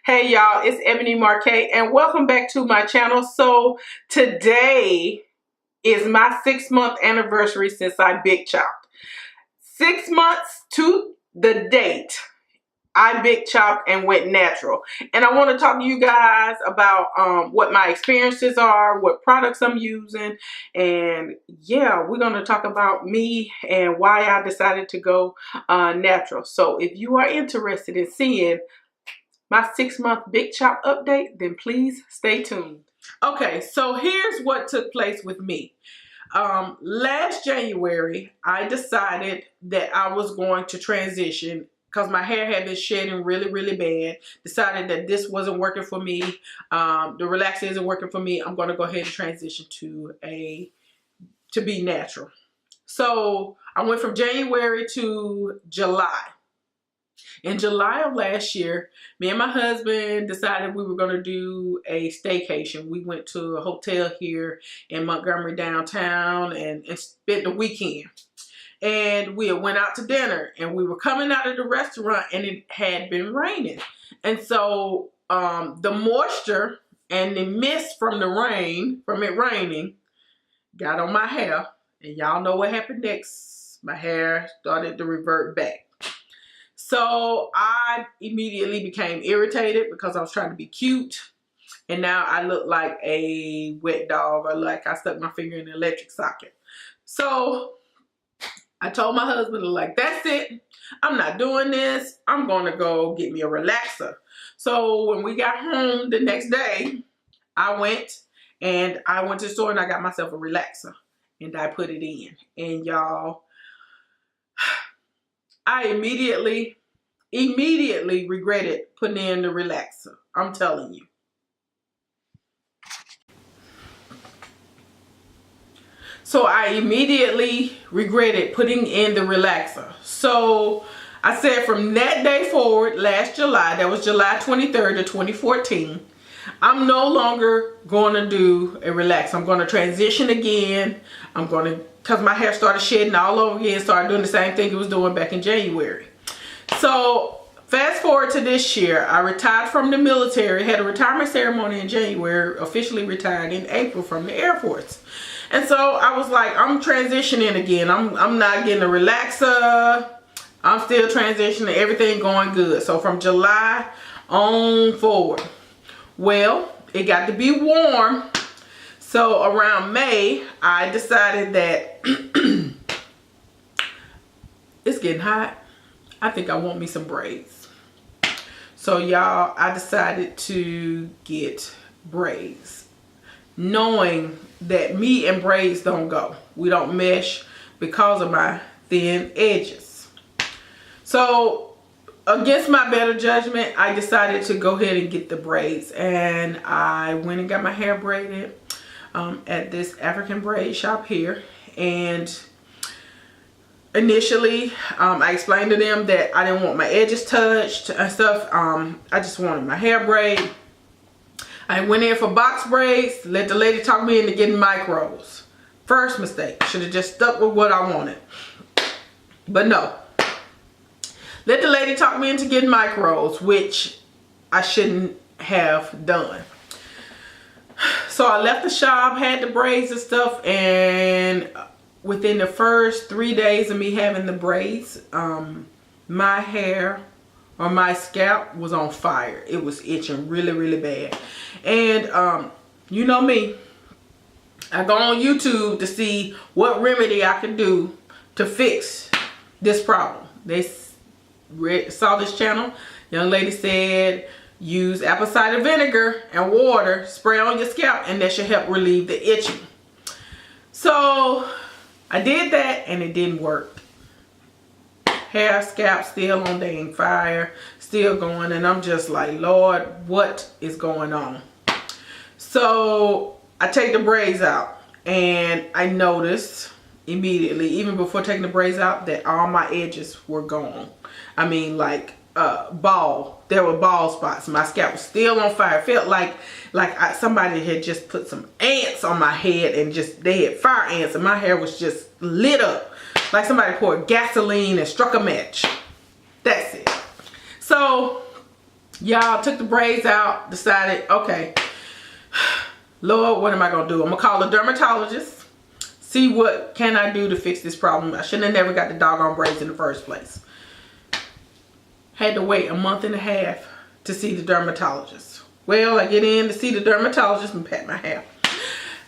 Hey y'all, it's ebonymarkay and welcome back to my channel. So today is my 6-month anniversary since I big chopped. 6 months to the date I big chopped and went natural. And I want to talk to you guys about what my experiences are, what products I'm using, and yeah, we're going to talk about me and why I decided to go natural. So if you are interested in seeing my 6-month big chop update, then please stay tuned. Okay, so here's what took place with me. Last January, I decided that I was going to transition because my hair had been shedding really bad. Decided that this wasn't working for me. The relaxer isn't working for me. I'm going to go ahead and transition to be natural. So I went from January to July. In July of last year, me and my husband decided we were going to do a staycation. We went to a hotel here in Montgomery downtown and spent the weekend. And we went out to dinner and we were coming out of the restaurant and it had been raining. And so the moisture and the mist from the rain, from it raining, got on my hair. And y'all know what happened next. My hair started to revert back. So I immediately became irritated because I was trying to be cute. And now I look like a wet dog, or like I stuck my finger in an electric socket. So I told my husband, like, that's it. I'm not doing this. I'm going to go get me a relaxer. So when we got home the next day, I went to the store and I got myself a relaxer. And I put it in. And y'all, I immediately regretted putting in the relaxer. I'm telling you. So I immediately regretted putting in the relaxer. So I said from that day forward, last July, that was July 23rd of 2014, I'm no longer going to do a relaxer. I'm going to transition again. Because my hair started shedding all over again, started doing the same thing it was doing back in January. So fast forward to this year, I retired from the military, had a retirement ceremony in January, officially retired in April from the Air Force. And so I was like, I'm transitioning again. I'm not getting a relaxer. I'm still transitioning, everything going good. So from July on forward. Well, it got to be warm. So around May, I decided that it's getting hot. I think I want me some braids. So y'all, I decided to get braids, knowing that me and braids don't go. We don't mesh because of my thin edges. So against my better judgment, I decided to go ahead and get the braids. And I went and got my hair braided at this African braid shop here. And initially, I explained to them that I didn't want my edges touched and stuff. I just wanted my hair braid. I went in for box braids, let the lady talk me into getting micros. First mistake, should have just stuck with what I wanted. But no. Let the lady talk me into getting micros, which I shouldn't have done. So I left the shop, had the braids and stuff, and within the first 3 days of me having the braids, my hair or my scalp was on fire. It was itching really bad. And you know me, I go on YouTube to see what remedy I can do to fix this problem. They saw this channel. Young lady said use apple cider vinegar and water, spray on your scalp, and that should help relieve the itching. So I did that and it didn't work. Hair, scalp still on dang fire, still going, and I'm just like, Lord, what is going on? So I take the braids out and I noticed immediately, even before taking the braids out, that all my edges were gone. I mean, like bald. There were bald spots. My scalp was still on fire. It felt like somebody had just put some ants on my head and they had fire ants, and my hair was just lit up. Like somebody poured gasoline and struck a match. That's it. So Y'all, took the braids out, decided, okay, Lord, what am I gonna do? I'm gonna call a dermatologist, see what can I do to fix this problem. I shouldn't have never got the doggone braids in the first place. Had to wait a month and a half to see the dermatologist. Well, I get in to see the dermatologist and pat my hair.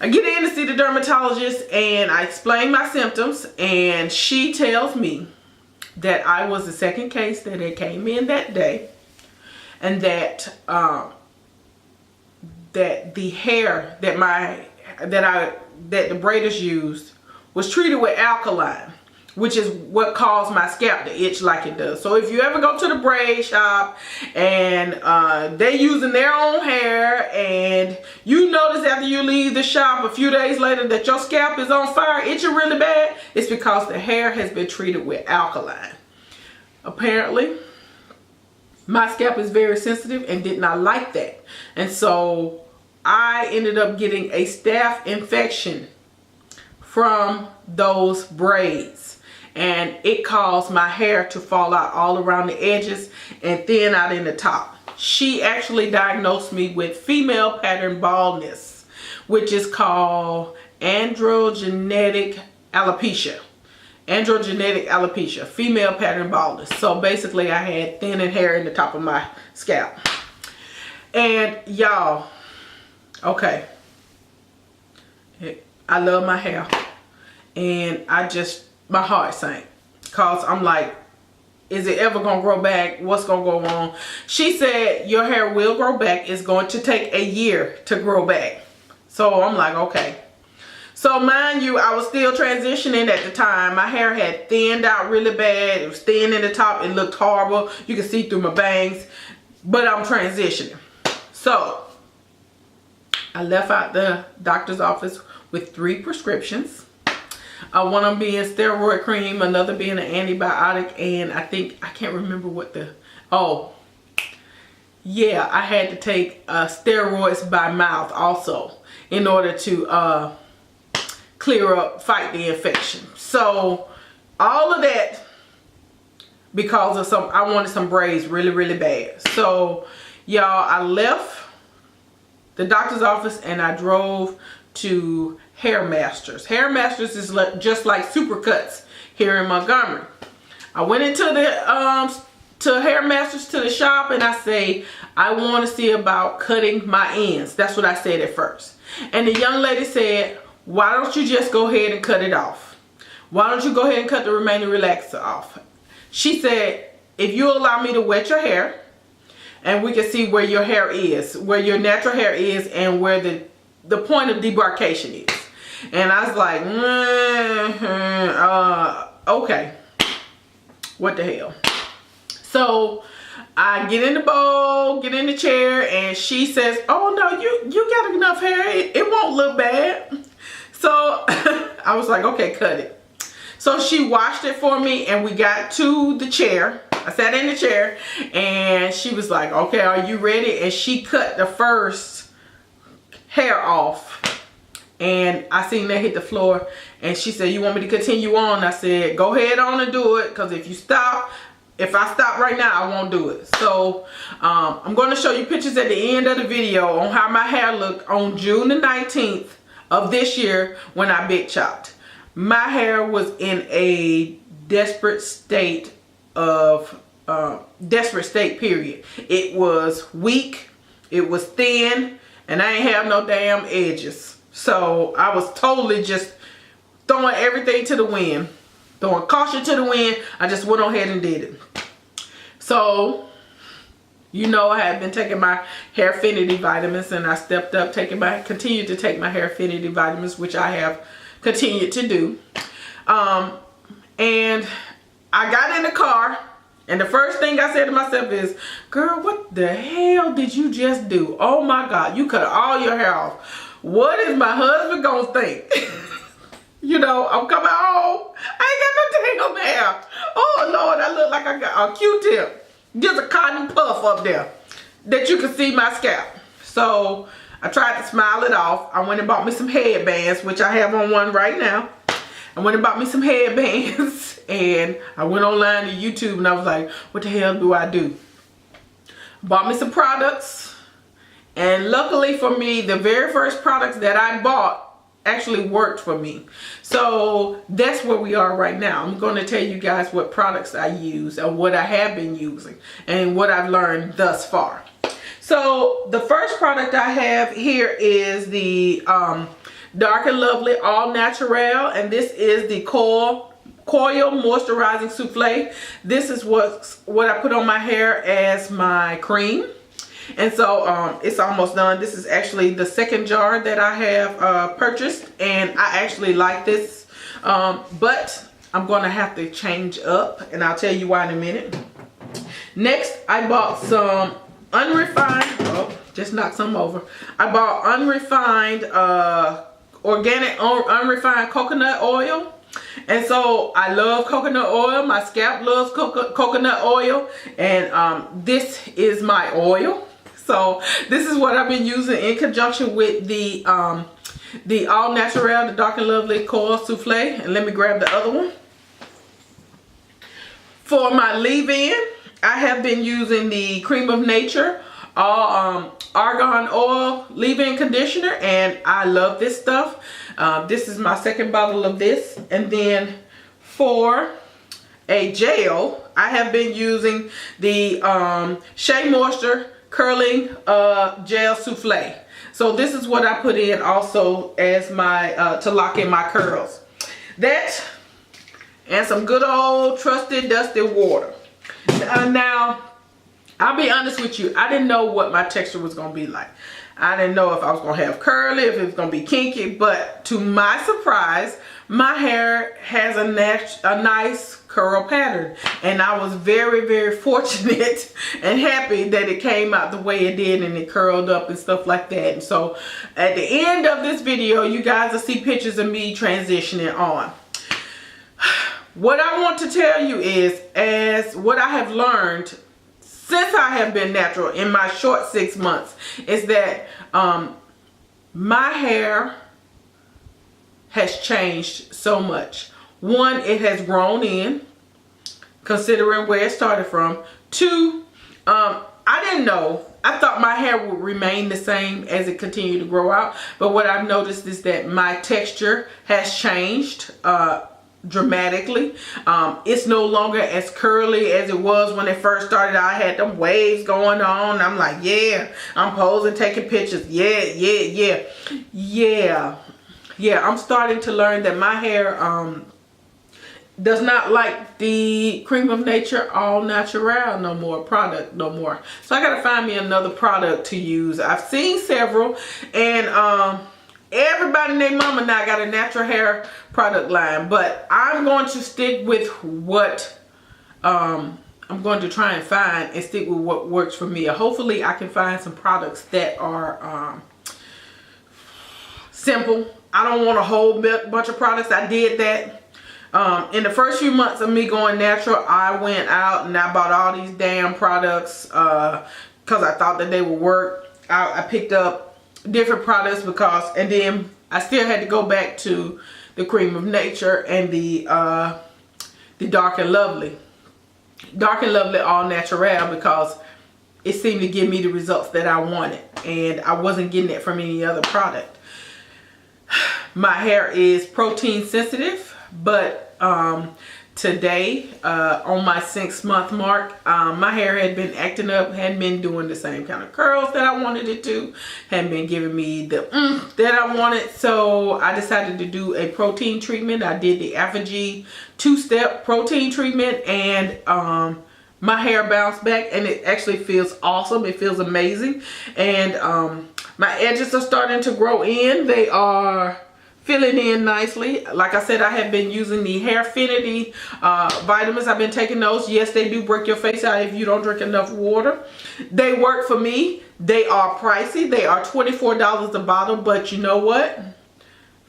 I get in to see the dermatologist and I explain my symptoms, and she tells me that I was the second case that it came in that day, and that that the hair that the braiders used was treated with alkaline, which is what caused my scalp to itch like it does. So if you ever go to the braid shop and they using their own hair, and you notice after you leave the shop a few days later that your scalp is on fire, itching really bad, it's because the hair has been treated with alkaline. Apparently, my scalp is very sensitive and did not like that. And so I ended up getting a staph infection from those braids. And it caused my hair to fall out all around the edges and thin out in the top. She actually diagnosed me with female pattern baldness, which is called androgenetic alopecia. Androgenetic alopecia, female pattern baldness. So basically I had thinning hair in the top of my scalp. And y'all, okay, I love my hair, and my heart sank, cause I'm like, is it ever gonna grow back? What's gonna go on? She said your hair will grow back. It's going to take a year to grow back. So I'm like, okay. So mind you, I was still transitioning at the time. My hair had thinned out really bad. It was thin in the top. It looked horrible. You can see through my bangs, but I'm transitioning. So I left out the doctor's office with 3 prescriptions. One of them being steroid cream, another being an antibiotic, and I can't remember what yeah, I had to take steroids by mouth also in order to fight the infection. So all of that because of I wanted some braids really, really bad. So y'all, I left the doctor's office and I drove to Hair Masters. Hair Masters is just like Supercuts here in Montgomery. I went into the to Hair Masters, to the shop, and I say, I want to see about cutting my ends. That's what I said at first. And the young lady said, why don't you just go ahead and cut it off? Why don't you go ahead and cut the remaining relaxer off? She said, if you allow me to wet your hair, and we can see where your hair is, where your natural hair is, and where the point of demarcation is. And I was like, okay, what the hell? So I get in the bowl, get in the chair, and she says, oh no, you got enough hair, it won't look bad. So I was like, okay, cut it. So she washed it for me, and we got to the chair. I sat in the chair, and she was like, okay, are you ready? And she cut the first hair off, and I seen that hit the floor, and she said, you want me to continue on? I said, go ahead on and do it, because if I stop right now, I won't do it. So I'm going to show you pictures at the end of the video on how my hair looked on June the 19th of this year when I big chopped. My hair was in a desperate state period. It was weak, it was thin, and I ain't have no damn edges. So I was totally just throwing everything to the wind, throwing caution to the wind. I just went on ahead and did it. So, you know, I had been taking my hair affinity vitamins, and I stepped up continued to take my hair affinity vitamins, which I have continued to do. And I got in the car, and the first thing I said to myself is, girl, what the hell did you just do? Oh my God, you cut all your hair off. What is my husband gonna think? You know, I'm coming home, I ain't got no damn hair. Oh Lord, I look like I got a Q-tip. Just a cotton puff up there that you can see my scalp. So I tried to smile it off. I went and bought me some headbands, which I have on one right now. I went and bought me some headbands, and I went online to YouTube, and I was like, what the hell do I do? bought me some products, and luckily for me, the very first products that I bought actually worked for me. So that's where we are right now. I'm going to tell you guys what products I use and what I have been using and what I've learned thus far. So the first product I have here is the Dark and Lovely All Natural, and this is the Coil Moisturizing Souffle. This is what I put on my hair as my cream. And so it's almost done. This is actually the second jar that I have purchased, and I actually like this, but I'm going to have to change up, and I'll tell you why in a minute. Next, I bought some unrefined, oh, just knocked some over. I bought unrefined, organic, unrefined coconut oil. And so I love coconut oil. My scalp loves coconut oil, and this is my oil. So this is what I've been using in conjunction with the All Natural, the Dark and Lovely Coil Souffle. And let me grab the other one. For my leave-in, I have been using the Cream of Nature Argan Oil leave-in conditioner, and I love this stuff. This is my second bottle of this. And then for a gel, I have been using the Shea Moisture Curling Gel Souffle. So this is what I put in also as my to lock in my curls. That and some good old trusted dusty water. Now I'll be honest with you, I didn't know what my texture was going to be like. I didn't know if I was going to have curly, if it was going to be kinky, but to my surprise, my hair has a nice curl pattern, and I was very, very fortunate and happy that it came out the way it did, and it curled up and stuff like that. And so at the end of this video, you guys will see pictures of me transitioning on. What I want to tell you is, as what I have learned since I have been natural in my short 6 months, is that my hair has changed so much. One, it has grown in, considering where it started from. Two, I didn't know. I thought my hair would remain the same as it continued to grow out. But what I've noticed is that my texture has changed dramatically. It's no longer as curly as it was when it first started. I had them waves going on. I'm like, yeah, I'm posing, taking pictures. Yeah. I'm starting to learn that my hair does not like the Cream of Nature All Natural no more product no more. So I gotta find me another product to use. I've seen several, and everybody and their mama now got a natural hair product line, but I'm going to stick with what I'm going to try and find and stick with what works for me. Hopefully I can find some products that are simple. I don't want a whole bunch of products. I did that. In the first few months of me going natural, I went out and I bought all these damn products because I thought that they would work. I picked up different products and then I still had to go back to the Cream of Nature and the Dark and Lovely All Natural, because it seemed to give me the results that I wanted, and I wasn't getting it from any other product. My hair is protein sensitive, but today on my 6 month mark, my hair had been acting up, hadn't been doing the same kind of curls that I wanted it to, hadn't been giving me the that I wanted. So I decided to do a protein treatment. I did the Apogee 2-step protein treatment, and my hair bounced back, and it actually feels awesome. It feels amazing, and my edges are starting to grow in. They are filling in nicely. Like I said, I have been using the Hairfinity vitamins. I've been taking those. Yes, they do break your face out if you don't drink enough water. They work for me. They are pricey. They are $24 a bottle, but you know what?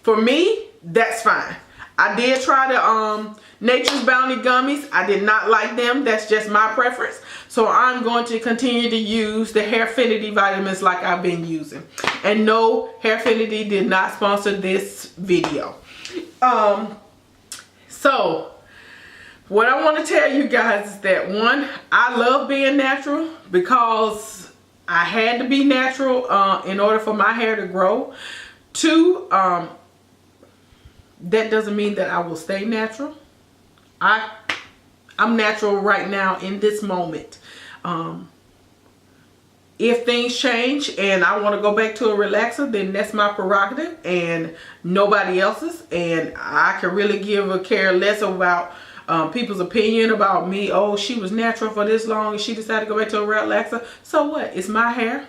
For me, that's fine. I did try the Nature's Bounty gummies. I did not like them. That's just my preference. So I'm going to continue to use the Hairfinity vitamins like I've been using. And no, Hairfinity did not sponsor this video. So What I want to tell you guys is that, one, I love being natural because I had to be natural in order for my hair to grow. Two, that doesn't mean that I will stay natural. I'm natural right now in this moment. If things change and I want to go back to a relaxer, then that's my prerogative and nobody else's. And I can really give a care less about people's opinion about me. Oh, she was natural for this long and she decided to go back to a relaxer. So what? It's my hair.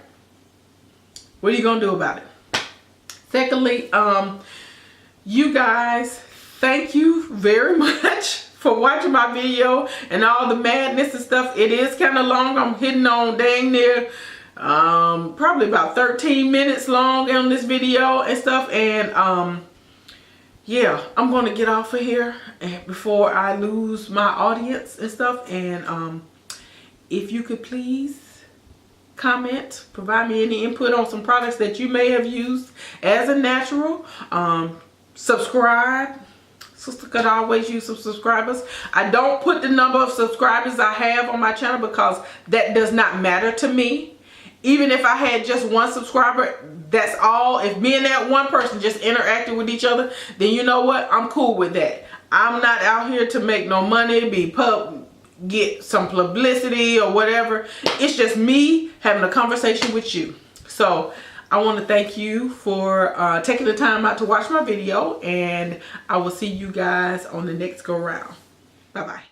What are you going to do about it? Secondly, you guys, thank you very much for watching my video and all the madness and stuff. It is kind of long. I'm hitting on dang near probably about 13 minutes long on this video and stuff. And yeah, I'm going to get off of here before I lose my audience and stuff. And if you could please comment, provide me any input on some products that you may have used as a natural. Subscribe. Sister could always use some subscribers. I don't put the number of subscribers I have on my channel because that does not matter to me. Even if I had just one subscriber, that's all. If me and that one person just interacted with each other, then you know what? I'm cool with that. I'm not out here to make no money, get some publicity or whatever. It's just me having a conversation with you. So I want to thank you for taking the time out to watch my video, and I will see you guys on the next go round. Bye bye.